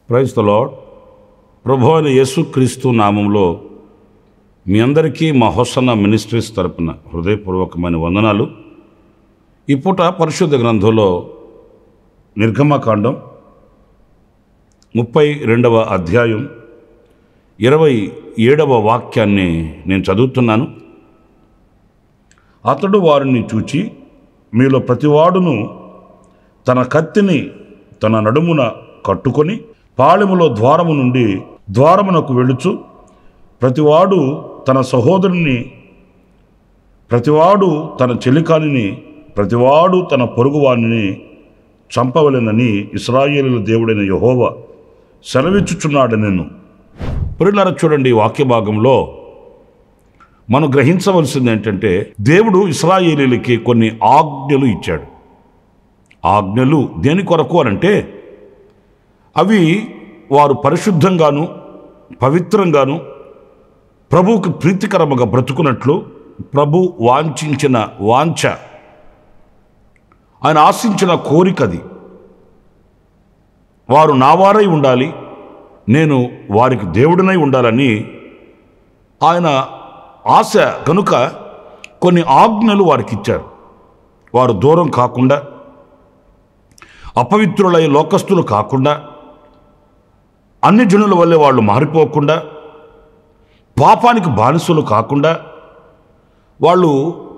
Praise the lord. ప్రభు అయిన యేసుక్రీస్తు నామంలో మీ అందరికీ మా హోసన్న మినిస్ట్రీస్ తరపున హృదయపూర్వకమైన వందనాలు. ఈ పూట పరిశుద్ధ గ్రంథంలో నిర్గమకాండం 32వ అధ్యాయం 27వ వాక్యాన్ని నేను చదువుతున్నాను. అతడు వారిని చూచి, మీలో ప్రతివాడును తన కత్తిని తన నడుమున కట్టుకొని పాళెములో ద్వారము నుండి ద్వారమునకు వెళ్ళుచు, ప్రతివాడు తన సహోదరుని, ప్రతివాడు తన చెలికానిని, ప్రతివాడు తన పొరుగువాణిని చంపవలెనని ఇశ్రాయేలీయుల దేవుడైన యెహోవా సెలవిచ్చుచున్నాడనెను. ప్రియులారా, చూడండి, ఈ వాక్య భాగంలో మనం గ్రహించవలసింది ఏంటంటే, దేవుడు ఇశ్రాయేలీయులకి కొన్ని ఆజ్ఞలు ఇచ్చాడు. ఆజ్ఞలు దేని కొరకు అనంటే, అవి వారు పరిశుద్ధంగాను పవిత్రంగాను ప్రభువుకి ప్రీతికరముగా బ్రతుకున్నట్లు, ప్రభు వాంఛించిన వాంఛ, ఆయన ఆశించిన కోరికది. వారు నావారై ఉండాలి, నేను వారికి దేవుడినై ఉండాలని ఆయన ఆశ కనుక కొన్ని ఆజ్ఞలు వారికి ఇచ్చారు. వారు దూరం కాకుండా, అపవిత్రులై లోకస్తులు కాకుండా, అన్ని జనుల వల్లే వాళ్ళు మారిపోకుండా, పాపానికి బానిసలు కాకుండా, వాళ్ళు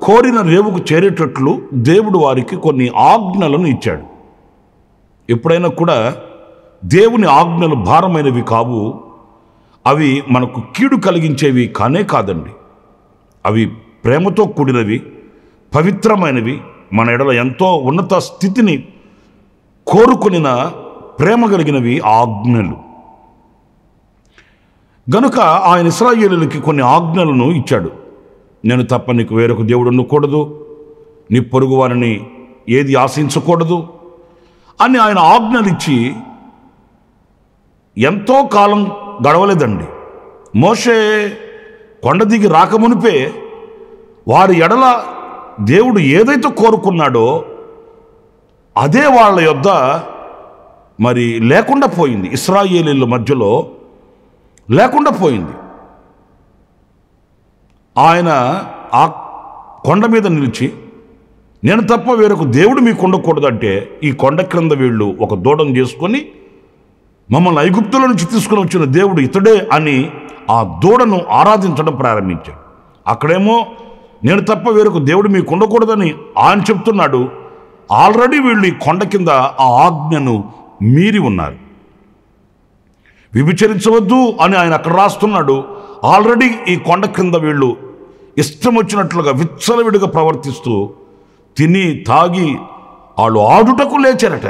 కోరిన రేవుకు చేరేటట్లు దేవుడు వారికి కొన్ని ఆజ్ఞలను ఇచ్చాడు. ఎప్పుడైనా కూడా దేవుని ఆజ్ఞలు భారమైనవి కావు. అవి మనకు కీడు కలిగించేవి కానే కాదండి. అవి ప్రేమతో కూడినవి, పవిత్రమైనవి, మన ఎడల ఎంతో ఉన్నత స్థితిని కోరుకొనిన ప్రేమ కలిగినవి ఆజ్ఞలు. గనుక ఆయన ఇశ్రాయేలీయులకి కొన్ని ఆజ్ఞలను ఇచ్చాడు. నేను తప్ప నీకు వేరొక దేవుడు ఉండకూడదు, నీ పొరుగు వారిని ఏది ఆశించకూడదు అని ఆయన ఆజ్ఞలు ఇచ్చి ఎంతో కాలం గడవలేదండి. మోషే కొండ దిగి రాకమునిపే వారి ఎడల దేవుడు ఏదైతే కోరుకున్నాడో అదే వాళ్ళ యొద్ద మరి లేకుండా పోయింది. ఇశ్రాయేలీయుల మధ్యలో లేకుండా పోయింది. ఆయన ఆ కొండ మీద నిలిచి, నేను తప్ప వేరొక దేవుడు మీకు ఉండకూడదంటే, ఈ కొండ క్రింద వీళ్ళు ఒక దూడను చేసుకొని మమ్మల్ని ఐగుప్తుల నుంచి తీసుకుని వచ్చిన దేవుడు ఇతడే అని ఆ దూడను ఆరాధించడం ప్రారంభించాడు. అక్కడేమో నేను తప్ప వేరొక దేవుడు మీకు ఉండకూడదని ఆయన చెప్తున్నాడు. ఆల్రెడీ వీళ్ళు ఈ కొండ కింద ఆ ఆజ్ఞను మీరి ఉన్నారు. విభిచరించవద్దు అని ఆయన అక్కడ రాస్తున్నాడు. ఆల్రెడీ ఈ కొండ క్రింద వీళ్ళు ఇష్టం వచ్చినట్లుగా విచ్చలవిడిగా ప్రవర్తిస్తూ తిని తాగి వాళ్ళు ఆడుటకు లేచారట.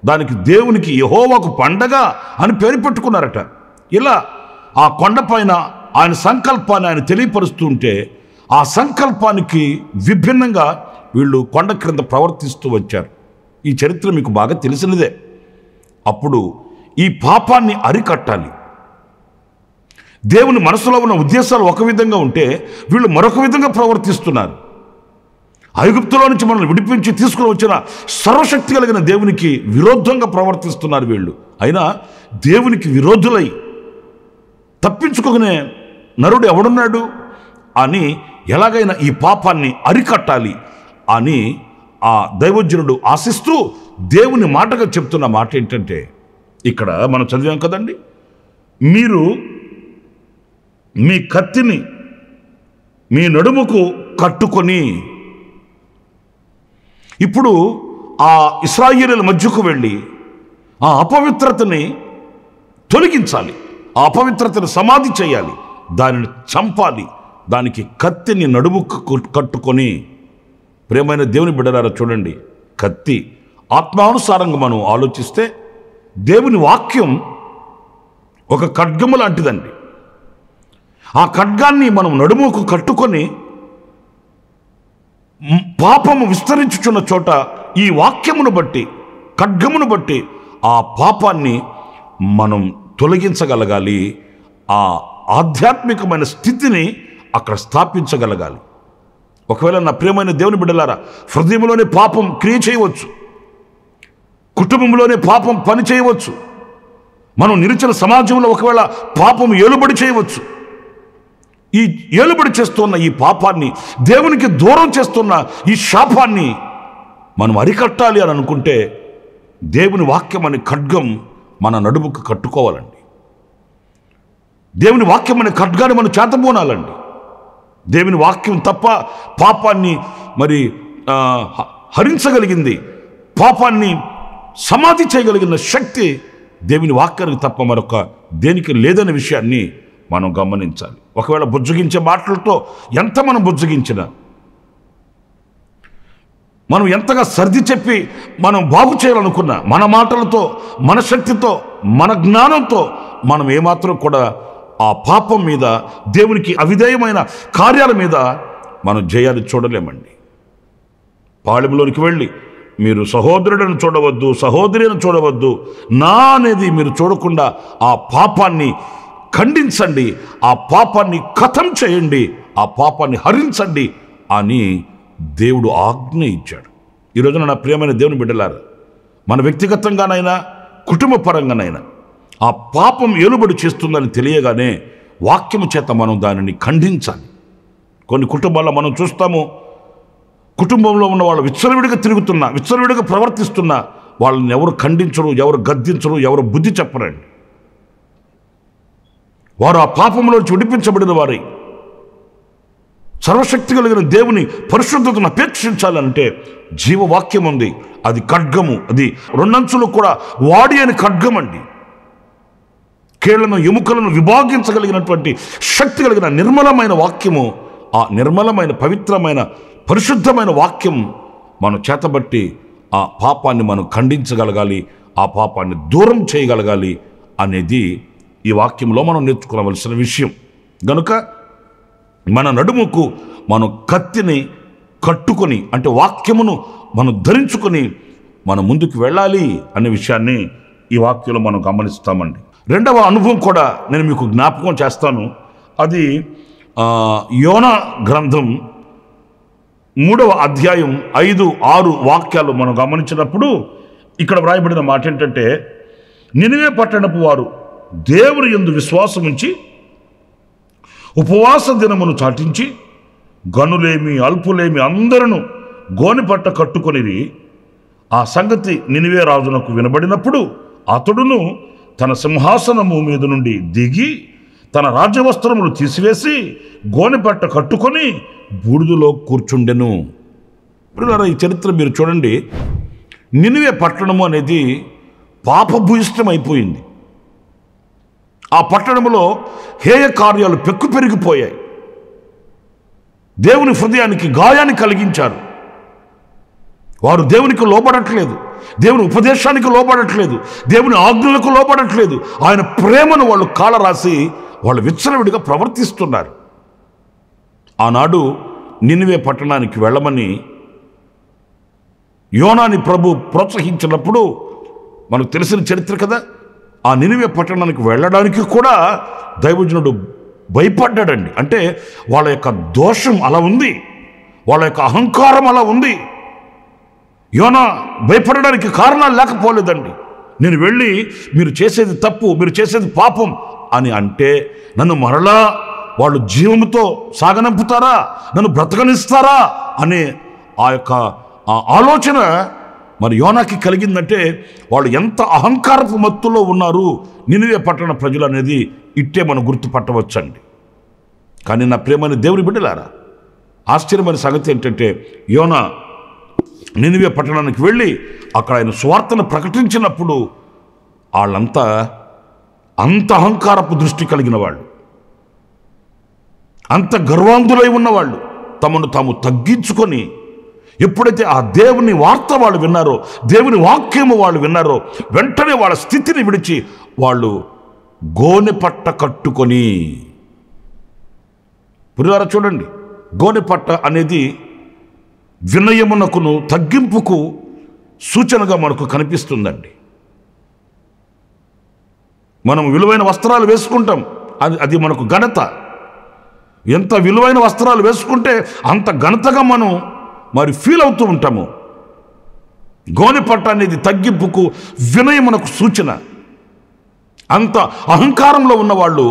దానికి దేవునికి యెహోవాకు పండగ అని పేరు పెట్టుకున్నారట. ఇలా ఆ కొండపైన ఆయన సంకల్పాన్ని ఆయన తెలియపరుస్తూ ఉంటే, ఆ సంకల్పానికి విభిన్నంగా వీళ్ళు కొండ క్రింద ప్రవర్తిస్తూ వచ్చారు. ఈ చరిత్ర మీకు బాగా తెలిసినదే. అప్పుడు ఈ పాపాన్ని అరికట్టాలి. దేవుని మనసులో ఉన్న ఉద్దేశాలు ఒక విధంగా ఉంటే, వీళ్ళు మరొక విధంగా ప్రవర్తిస్తున్నారు. ఐగుప్తులో నుంచి మనల్ని విడిపించి తీసుకుని వచ్చిన సర్వశక్తి కలిగిన దేవునికి విరోధంగా ప్రవర్తిస్తున్నారు వీళ్ళు. అయినా దేవునికి విరోధులై తప్పించుకునే నరుడు ఎవడున్నాడు అని, ఎలాగైనా ఈ పాపాన్ని అరికట్టాలి అని ఆ దైవజనుడు ఆశిస్తూ దేవుని మాటగా చెప్తున్న మాట ఏంటంటే, ఇక్కడ మనం చదివాం కదండి, మీరు మీ కత్తిని మీ నడుముకు కట్టుకొని. ఇప్పుడు ఆ ఇశ్రాయేలీయుల మధ్యకు వెళ్ళి ఆ అపవిత్రతని తొలగించాలి, ఆ అపవిత్రతను సమాధి చేయాలి, దానిని చంపాలి, దానికి కత్తిని నడుముకు కట్టుకొని. ప్రియమైన దేవుని బిడ్డలారా, చూడండి, కత్తి. ఆత్మానుసారంగా మనం ఆలోచిస్తే దేవుని వాక్యం ఒక ఖడ్గము లాంటిదండి. ఆ ఖడ్గాన్ని మనం నడుముకు కట్టుకొని పాపము విస్తరించుచున్న చోట ఈ వాక్యమును బట్టి, ఖడ్గమును బట్టి ఆ పాపాన్ని మనం తొలగించగలగాలి. ఆ ఆధ్యాత్మికమైన స్థితిని అక్కడ స్థాపించగలగాలి. ఒకవేళ నా ప్రియమైన దేవుని బిడ్డలారా, హృదయంలోనే పాపం క్రియ చేయవచ్చు, కుటుంబంలోనే పాపం పని చేయవచ్చు, మనం నిలిచిన సమాజంలో ఒకవేళ పాపం ఏలుబడి చేయవచ్చు. ఈ ఏలుబడి చేస్తున్న ఈ పాపాన్ని, దేవునికి దూరం చేస్తున్న ఈ శాపాన్ని మనం అరికట్టాలి అని అనుకుంటే దేవుని వాక్యం అనే ఖడ్గం మన నడుముకు కట్టుకోవాలండి. దేవుని వాక్యం అనే ఖడ్గాన్ని మనం చేతబూనాలండి. దేవుని వాక్యం తప్ప పాపాన్ని మరి హరించగలిగింది, పాపాన్ని సమాధి చేయగలిగిన శక్తి దేవుని వాక్యానికి తప్ప మరొక దేనికి లేదనే విషయాన్ని మనం గమనించాలి. ఒకవేళ బుజ్జగించే మాటలతో ఎంత మనం బుజ్జగించినా, మనం ఎంతగా సర్ది చెప్పి మనం బాగు చేయాలనుకున్నా, మన మాటలతో, మన శక్తితో, మన జ్ఞానంతో మనం ఏమాత్రం కూడా ఆ పాపం మీద, దేవునికి అవిధేయమైన కార్యాల మీద మనం జయాన్ని చూడలేమండి. పాళెంలోనికి వెళ్ళి మీరు సహోదరుడిని చూడవద్దు, సహోదరిని చూడవద్దు, నా అనేది మీరు చూడకుండా ఆ పాపాన్ని ఖండించండి, ఆ పాపాన్ని ఖతం చేయండి, ఆ పాపాన్ని హరించండి అని దేవుడు ఆజ్ఞ ఇచ్చాడు. ఈరోజున నా ప్రియమైన దేవుని బిడ్డలారా, మన వ్యక్తిగతంగానైనా కుటుంబ పరంగానైనా ఆ పాపం ఏలుబడి చేస్తుందని తెలియగానే వాక్యము చేత మనం దానిని ఖండించాలి. కొన్ని కుటుంబాల్లో మనం చూస్తాము, కుటుంబంలో ఉన్న వాళ్ళు విచ్చలవిడిగా తిరుగుతున్నా, విచ్చలవిడిగా ప్రవర్తిస్తున్నా వాళ్ళని ఎవరు ఖండించరు, ఎవరు గద్దించరు, ఎవరు బుద్ధి చెప్పరండి. వారు ఆ పాపంలోంచి విడిపించబడిన వారై సర్వశక్తి కలిగిన దేవుని పరిశుద్ధతను అపేక్షించాలంటే జీవవాక్యం ఉంది, అది ఖడ్గము, అది రెండంచులు కూడా వాడి అని ఖడ్గం అండి. కీళ్లను, ఎముకలను విభాగించగలిగినటువంటి శక్తి కలిగిన నిర్మలమైన వాక్యము, ఆ నిర్మలమైన, పవిత్రమైన, పరిశుద్ధమైన వాక్యం మనం చేతబట్టి ఆ పాపాన్ని మనం ఖండించగలగాలి, ఆ పాపాన్ని దూరం చేయగలగాలి అనేది ఈ వాక్యంలో మనం నేర్చుకోవలసిన విషయం. గనుక మన నడుముకు మనం కత్తిని కట్టుకొని, అంటే వాక్యమును మనం ధరించుకొని మనం ముందుకు వెళ్ళాలి అనే విషయాన్ని ఈ వాక్యంలో మనం గమనిస్తామండి. రెండవ అనుభవం కూడా నేను మీకు జ్ఞాపకం చేస్తాను. అది యోనా గ్రంథం 3వ అధ్యాయం 5-6 వాక్యాలు మనం గమనించినప్పుడు ఇక్కడ వ్రాయబడిన మాట ఏంటంటే, నినివే పట్టణపు వారు దేవుని యందు విశ్వాసం ఉంచి ఉపవాస దినమును చాటించి గనులేమి అల్పులేమి అందరూ గోనెపట్ట కట్టుకొనిరి. ఆ సంగతి నినివే రాజునకు వినబడినప్పుడు అతడును తన సింహాసనము మీద నుండి దిగి తన రాజ్యవస్త్రములు తీసివేసి గోనెపట్ట కట్టుకొని బూడిదలో కూర్చుండెను. ఇప్పుడు ఈ చరిత్ర మీరు చూడండి. నినివే పట్టణము అనేది పాపభూయిష్టం అయిపోయింది. ఆ పట్టణంలో హేయ కార్యాలు పెక్కు పెరిగిపోయాయి. దేవుని హృదయానికి గాయాన్ని కలిగించారు. వారు దేవునికి లోబడట్లేదు, దేవుని ఉపదేశానికి లోబడట్లేదు, దేవుని ఆజ్ఞలకు లోబడట్లేదు. ఆయన ప్రేమను వాళ్ళు కాలరాసి వాళ్ళు విచ్చలవిడిగా ప్రవర్తిస్తున్నారు. ఆనాడు నినివే పట్టణానికి వెళ్ళమని యోనాని ప్రభు ప్రోత్సహించినప్పుడు మనకు తెలిసిన చరిత్ర కదా. ఆ నినివే పట్టణానికి వెళ్ళడానికి కూడా దైవజనుడు భయపడ్డాడండి. అంటే వాళ్ళ యొక్క దోషం అలా ఉంది, వాళ్ళ యొక్క అహంకారం అలా ఉంది. యోనా భయపడడానికి కారణాలు లేకపోలేదండి. నేను వెళ్ళి మీరు చేసేది తప్పు, మీరు చేసేది పాపం అని అంటే నన్ను మరలా వాళ్ళు జీవముతో సాగనంపుతారా, నన్ను బ్రతకనిస్తారా అనే ఆ యొక్క ఆలోచన మరి యోనాకి కలిగిందంటే వాళ్ళు ఎంత అహంకారపు మత్తులో ఉన్నారు నినివే పట్టణ ప్రజలు అనేది ఇట్టే మనం గుర్తుపట్టవచ్చండి. కానీ నా ప్రియమైన దేవుని బిడ్డలారా, ఆశ్చర్యమైన సంగతి ఏంటంటే యోనా నినివే పట్టణానికి వెళ్ళి అక్కడ ఆయన సువార్తను ప్రకటించినప్పుడు వాళ్ళంతా అంత అహంకారపు దృష్టి కలిగిన వాళ్ళు, అంత గర్వాంధులై ఉన్నవాళ్ళు తమను తాము తగ్గించుకొని ఎప్పుడైతే ఆ దేవుని వార్త వాళ్ళు విన్నారో, దేవుని వాక్యము వాళ్ళు విన్నారో, వెంటనే వాళ్ళ స్థితిని విడిచి వాళ్ళు గోనెపట్ట కట్టుకొని, పురివారా చూడండి, గోనెపట్ట అనేది వినయమునకును తగ్గింపుకు సూచనగా మనకు కనిపిస్తుందండి. మనం విలువైన వస్త్రాలు వేసుకుంటాం, అది మనకు ఘనత. ఎంత విలువైన వస్త్రాలు వేసుకుంటే అంత ఘనతగా మనం మరి ఫీల్ అవుతూ ఉంటాము. గోనెపట్ట అనేది తగ్గింపుకు, వినయమునకు సూచన. అంత అహంకారంలో ఉన్నవాళ్ళు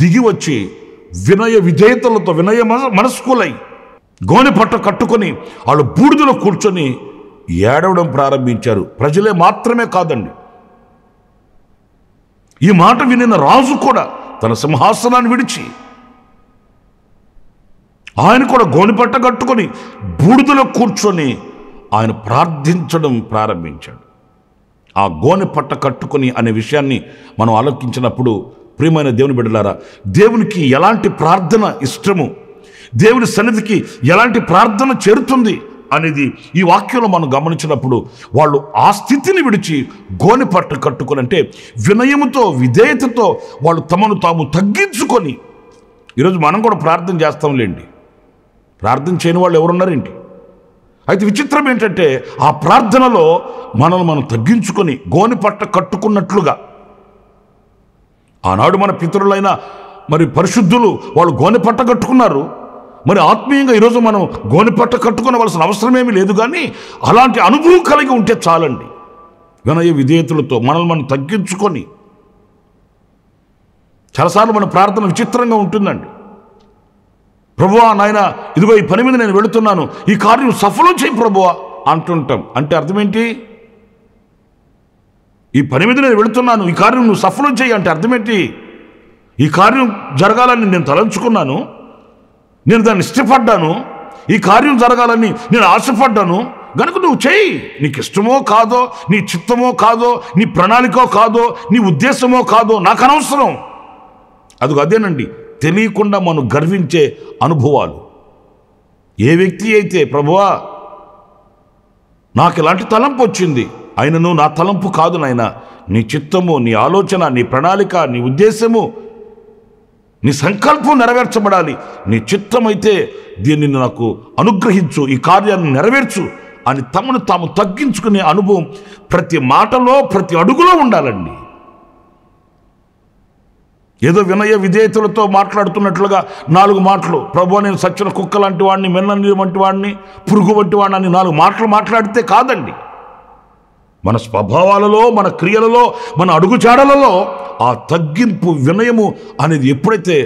దిగి వచ్చి వినయ విధేయతలతో, వినయ మనస్కులై గోనెపట్ట కట్టుకొని వాళ్ళు బూడిదలో కూర్చొని ఏడవడం ప్రారంభించారు. ప్రజలే మాత్రమే కాదండి, ఈ మాట వినిన రాజు కూడా తన సింహాసనాన్ని విడిచి ఆయన కూడా గోనెపట్ట కట్టుకొని బూడిదలో కూర్చొని ఆయన ప్రార్థించడం ప్రారంభించాడు. ఆ గోనెపట్ట కట్టుకొని అనే విషయాన్ని మనం ఆలోచించినప్పుడు, ప్రియమైన దేవుని బిడ్డలారా, దేవునికి ఎలాంటి ప్రార్థన ఇష్టము, దేవుని సన్నిధికి ఎలాంటి ప్రార్థన చేరుతుంది అనేది ఈ వాక్యంలో మనం గమనించినప్పుడు, వాళ్ళు ఆ స్థితిని విడిచి గోనెపట్ట కట్టుకొని, అంటే వినయముతో, విధేయతతో వాళ్ళు తమను తాము తగ్గించుకొని. ఈరోజు మనం కూడా ప్రార్థన చేస్తాంలేండి, ప్రార్థన చేయని వాళ్ళు ఎవరున్నారేంటి? అయితే విచిత్రం ఏంటంటే, ఆ ప్రార్థనలో మనల్ని మనం తగ్గించుకొని గోనెపట్ట కట్టుకున్నట్లుగా, ఆనాడు మన పితరులైన మరి పరిశుద్ధులు వాళ్ళు గోనెపట్ట కట్టుకున్నారు. మరి ఆత్మీయంగా ఈరోజు మనం గోనెపట్ట కట్టుకోవలసిన అవసరమేమీ లేదు, కానీ అలాంటి అనుభవం కలిగి ఉంటే చాలండి. వినయ విధేయతలతో మనల్ని మనం తగ్గించుకొని. చాలాసార్లు మన ప్రార్థన విచిత్రంగా ఉంటుందండి. ప్రభువా నాయన, ఇదిగో ఈ పని మీద నేను వెళుతున్నాను, ఈ కార్యం సఫలం చేయి ప్రభువా అంటుంటాం. అంటే అర్థం ఏంటి? ఈ పని మీద నేను వెళుతున్నాను, ఈ కార్యం నువ్వు సఫలం చేయి అంటే అర్థం ఏంటి? ఈ కార్యం జరగాలని నేను తలంచుకున్నాను, నేను దాన్ని ఇష్టపడ్డాను, ఈ కార్యం జరగాలని నేను ఆశపడ్డాను, గనుక నువ్వు చేయి. నీకు ఇష్టమో కాదో, నీ చిత్తమో కాదో, నీ ప్రణాళికో కాదో, నీ ఉద్దేశమో కాదో నాకు అనవసరం. అదేనండి తెలియకుండా మనం గర్వించే అనుభవాలు. ఏ వ్యక్తి అయితే ప్రభువా నాకు ఇలాంటి తలంపు వచ్చింది, అయినను నా తలంపు కాదు నాయన, నీ చిత్తము, నీ ఆలోచన, నీ ప్రణాళిక, నీ ఉద్దేశము, నీ సంకల్పం నెరవేర్చబడాలి, నీ చిత్తమైతే దీన్ని నాకు అనుగ్రహించు, ఈ కార్యాన్ని నెరవేర్చు అని తమను తాము తగ్గించుకునే అనుభవం ప్రతి మాటలో, ప్రతి అడుగులో ఉండాలండి. ఏదో వినయ విధేయతలతో మాట్లాడుతున్నట్లుగా 4 మాటలు, ప్రభువా నేను సచ్చిన కుక్క లాంటి వాడిని, మెన్నని వంటి వాడిని, పురుగు వంటి వాడిని అని 4 మాటలు మాట్లాడితే కాదండి. మన స్వభావాలలో, మన క్రియలలో, మన అడుగుజాడలలో ఆ తగ్గింపు, వినయము అనేది ఎప్పుడైతే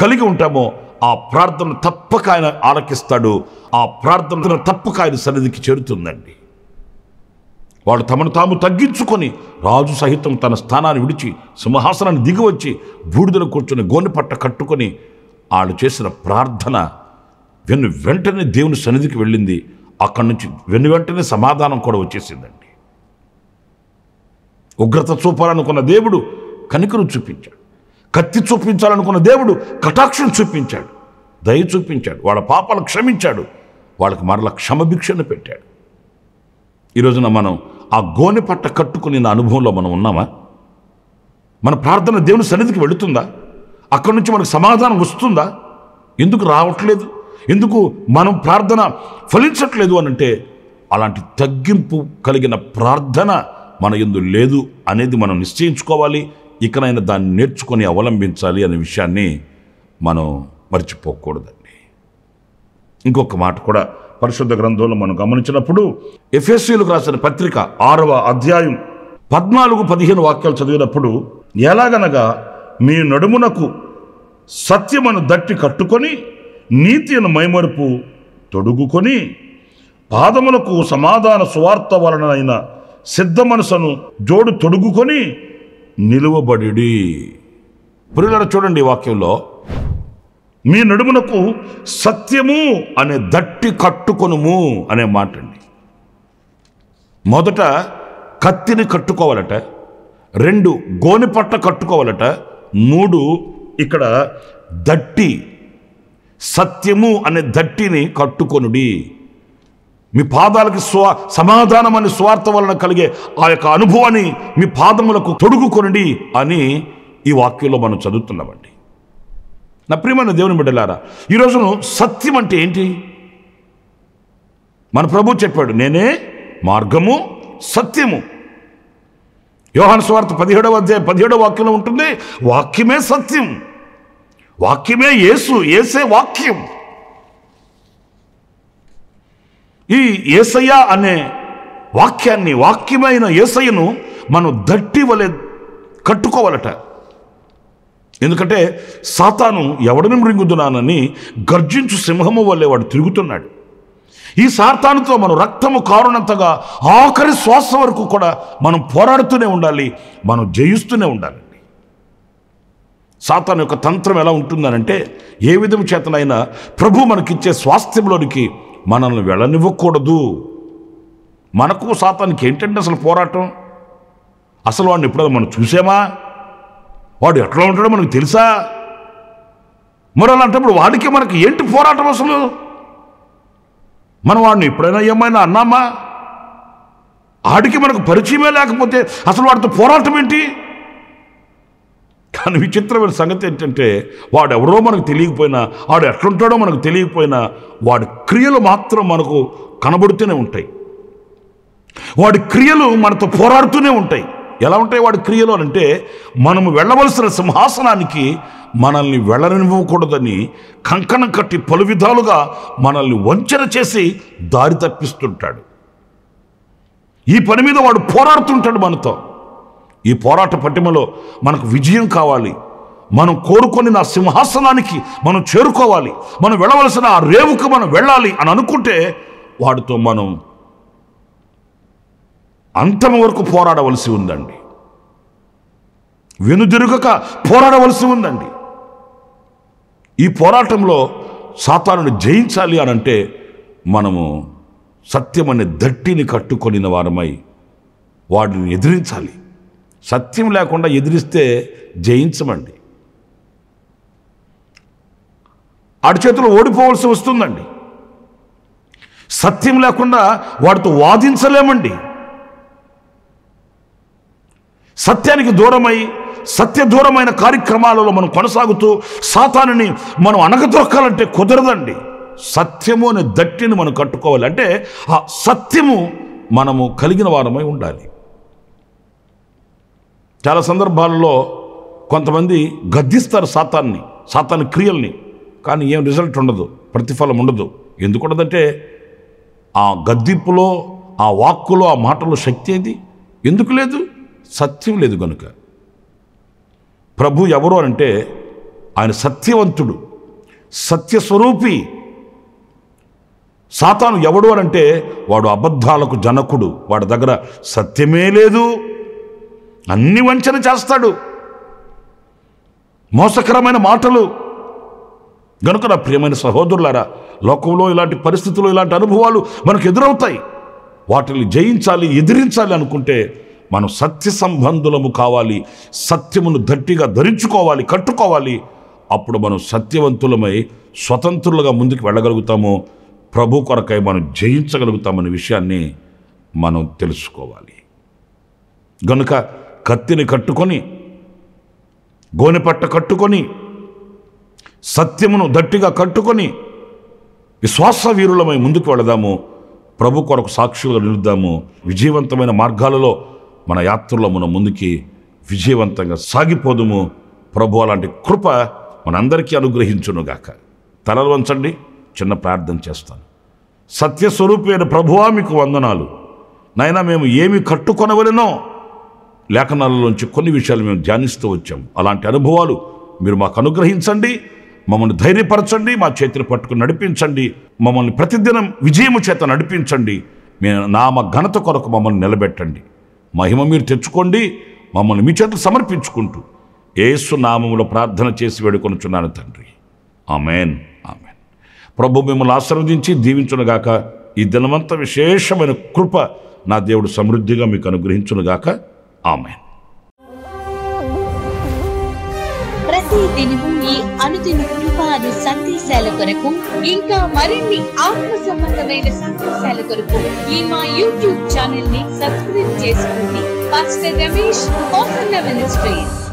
కలిగి ఉంటామో ఆ ప్రార్థన తప్పక ఆయన ఆలకిస్తాడు. ఆ ప్రార్థన తప్పక ఆయన సన్నిధికి చేరుతుందండి. వాళ్ళు తమను తాము తగ్గించుకొని, రాజు సహితం తన స్థానాన్ని విడిచి సింహాసనాన్ని దిగివచ్చి బూడిదలో కూర్చొని గోనెపట్ట కట్టుకొని వాళ్ళు చేసిన ప్రార్థన వెంటనే దేవుని సన్నిధికి వెళ్ళింది. అక్కడి నుంచి వెంటనే సమాధానం కూడా వచ్చేసిందండి. ఉగ్రత చూపాలనుకున్న దేవుడు కనికరం చూపించాడు, కత్తి చూపించాలనుకున్న దేవుడు కటాక్షం చూపించాడు, దయ చూపించాడు, వాళ్ళ పాపాలు క్షమించాడు, వాళ్ళకి మరల క్షమభిక్షను పెట్టాడు. ఈరోజున మనం ఆ గోనెపట్ట కట్టుకుని అనుభవంలో మనం ఉన్నామా? మన ప్రార్థన దేవుని సన్నిధికి వెళుతుందా? అక్కడి నుంచి మనకు సమాధానం వస్తుందా? ఎందుకు రావట్లేదు? ఎందుకు మనం ప్రార్థన ఫలించట్లేదు అని అంటే, అలాంటి తగ్గింపు కలిగిన ప్రార్థన మన యందు లేదు అనేది మనం నిశ్చయించుకోవాలి. ఇకనైనా దాన్ని నేర్చుకొని అవలంబించాలి అనే విషయాన్ని మనం మర్చిపోకూడదండి. ఇంకొక మాట కూడా పరిశుద్ధ గ్రంథంలో మనం గమనించినప్పుడు, ఎఫెసీయులకు రాసిన పత్రిక 6వ అధ్యాయం 14-15 వాక్యాలు చదివినప్పుడు, ఎలాగనగా మీ నడుమునకు సత్యమును దట్టి కట్టుకొని నీతిని మైమరుపు తొడుగుకొని పాదములకు సమాధాన సువార్త వలనైన సిద్ధ మనసును జోడు తొడుగుకొని నిలువబడి. ప్రియులారా చూడండి, ఈ వాక్యంలో మీ నడుమునకు సత్యము అనే దట్టి కట్టుకొనుము అనే మాట అండి. మొదట కత్తిని కట్టుకోవాలట, 2 గోనెపట్ట కట్టుకోవాలట, 3 ఇక్కడ దట్టి, సత్యము అనే దట్టిని కట్టుకొనుడి. మీ పాదాలకి సమాధానం అనే స్వార్థ వలన కలిగే ఆ యొక్క అనుభవాన్ని మీ పాదములకు తొడుగుకొనండి అని ఈ వాక్యంలో మనం చదువుతున్నామండి. నా ప్రియమైన దేవుని బిడ్డలారా, ఈరోజు సత్యం అంటే ఏంటి? మన ప్రభు చెప్పాడు, నేనే మార్గము సత్యము. యోహాను సువార్త 17వ అధ్యాయం 17వ వాక్యంలో ఉంటుంది, వాక్యమే సత్యం, వాక్యమే యేసు, యేసే వాక్యం. ఈ యేసయ్య అనే వాక్యాన్ని, వాక్యమైన యేసయ్యను మనం దట్టి వలె కట్టుకోవాలట. ఎందుకంటే సాతాను ఎవడిని మృంగుదునానని గర్జించు సింహము వల్లే వాడు తిరుగుతున్నాడు. ఈ సాతానుతో మనం రక్తము కారునంతగా ఆఖరి శ్వాస వరకు కూడా మనం పోరాడుతూనే ఉండాలి, మనం జయిస్తూనే ఉండాలండి. సాతాను యొక్క తంత్రం ఎలా ఉంటుందనంటే, ఏ విధం చేతనైనా ప్రభు మనకిచ్చే స్వాస్థ్యంలోనికి మనల్ని వెళ్ళనివ్వకూడదు. మనకు సాతానికి ఏంటంటే అసలు పోరాటం? అసలు వాడిని ఎప్పుడైనా మనం చూసామా? వాడు ఎట్లా ఉంటాడో మనకు తెలుసా? మరి అలాంటప్పుడు వాడికి మనకి ఏంటి పోరాటం అసలు? మనం వాడిని ఎప్పుడైనా ఏమైనా అన్నామా? ఆడికి మనకు పరిచయమే లేకపోతే అసలు వాడితో పోరాటం ఏంటి? కానీ విచిత్రమైన సంగతి ఏంటంటే, వాడు ఎవరో మనకు తెలియకపోయినా, వాడు ఎట్లుంటాడో మనకు తెలియకపోయినా, వాడి క్రియలు మాత్రం మనకు కనబడుతూనే ఉంటాయి. వాడి క్రియలు మనతో పోరాడుతూనే ఉంటాయి. ఎలా ఉంటాయి వాడి క్రియలు అంటే, మనము వెళ్ళవలసిన సింహాసనానికి మనల్ని వెళ్ళనివ్వకూడదని కంకణం కట్టి పలు విధాలుగా మనల్ని వంచన చేసి దారి తప్పిస్తుంటాడు. ఈ పని మీద వాడు పోరాడుతుంటాడు మనతో. ఈ పోరాట పటిమలో మనకు విజయం కావాలి, మనం కోరుకొని నా సింహాసనానికి మనం చేరుకోవాలి, మనం వెళ్ళవలసిన ఆ రేవుకు మనం వెళ్ళాలి అని అనుకుంటే వాడితో మనం అంతం వరకు పోరాడవలసి ఉందండి. వెనుదిరుగక పోరాడవలసి ఉందండి. ఈ పోరాటంలో సాతానుని జయించాలి అని అంటే మనము సత్యం అనే దట్టిని కట్టుకొనిన వారమై వాడిని ఎదిరించాలి. సత్యం లేకుండా ఎదిరిస్తే జయించమండి, ఆడి చేతిలో ఓడిపోవలసి వస్తుందండి. సత్యం లేకుండా వాడితో వాదించలేమండి. సత్యానికి దూరమై సత్య దూరమైన కార్యక్రమాలలో మనం కొనసాగుతూ సాతానుని మనం అణగదొక్కాలంటే కుదరదండి. సత్యము అనే దట్టిని మనం కట్టుకోవాలి. అంటే ఆ సత్యము మనము కలిగిన వారమై ఉండాలి. చాలా సందర్భాలలో కొంతమంది గద్దిస్తారు సాతాను క్రియల్ని, కానీ ఏం రిజల్ట్ ఉండదు, ప్రతిఫలం ఉండదు. ఎందుకు ఉండదంటే ఆ గద్దింపులో, ఆ వాక్కులో, ఆ మాటలో శక్తి ఏది? ఎందుకు లేదు? సత్యం లేదు కనుక. ప్రభు ఎవరు అంటే ఆయన సత్యవంతుడు, సత్యస్వరూపి. సాతాను ఎవడు అనంటే వాడు అబద్ధాలకు జనకుడు, వాడి దగ్గర సత్యమే లేదు, అన్ని వంచన చేస్తాడు, మోసకరమైన మాటలు. గనుక నా ప్రియమైన సహోదరులారా, లోకంలో ఇలాంటి పరిస్థితులు, ఇలాంటి అనుభవాలు మనకు ఎదురవుతాయి. వాటిని జయించాలి, ఎదిరించాలి అనుకుంటే మనం సత్య సంబంధులము కావాలి, సత్యమును గట్టిగా ధరించుకోవాలి, కట్టుకోవాలి. అప్పుడు మనం సత్యవంతులమై స్వతంత్రులుగా ముందుకు వెళ్ళగలుగుతాము, ప్రభు కొరకై మనం జయించగలుగుతామనే విషయాన్ని మనం తెలుసుకోవాలి. గనుక కత్తిని కట్టుకొని, గోనెపట్ట కట్టుకొని, సత్యమును గట్టిగా కట్టుకొని విశ్వాస వీరులమై ముందుకు వెళదాము. ప్రభు కొరకు సాక్షులుగా నిలుద్దాము. విజయవంతమైన మార్గాలలో మన యాత్రలో మనం ముందుకి విజయవంతంగా సాగిపోదుము. ప్రభు అలాంటి కృప మనందరికీ అనుగ్రహించునుగాక. తలలు వంచండి, చిన్న ప్రార్థన చేస్తాను. సత్యస్వరూపి అయిన ప్రభువా, మీకు వందనాలు. నాయనా, మేము ఏమి కట్టుకొనవలెనో లేఖనాలలోంచి కొన్ని విషయాలు మేము ధ్యానిస్తూ వచ్చాము. అలాంటి అనుభవాలు మీరు మాకు అనుగ్రహించండి, మమ్మల్ని ధైర్యపరచండి, మా చేతిని పట్టుకుని నడిపించండి, మమ్మల్ని ప్రతిదినం విజయము చేత నడిపించండి. మీ నామ ఘనత కొరకు మమ్మల్ని నిలబెట్టండి. మహిమ మీరు తెచ్చుకోండి. మమ్మల్ని మీ చేతులు సమర్పించుకుంటూ యేసు నామములో ప్రార్థన చేసి వేడుకొనుచున్నాను తండ్రి. Amen, amen. ప్రభు మిమ్మల్ని ఆశీర్వదించి దీవించునుగాక. ఈ దినమంతా విశేషమైన కృప నా దేవుడు సమృద్ధిగా మీకు అనుగ్రహించునుగాక. ఆమెన్. ప్రతి దినము ఈ అనుదిన కృపాను సందేశాల కొరకు ఇంకా మరిన్ని ఆత్మ సంబంధమైన సందేశాల కొరకు ఈ మా యూట్యూబ్ ఛానల్ ని సబ్స్క్రైబ్ చేసుకోండి. Pastor Ramesh, hosanna ministries.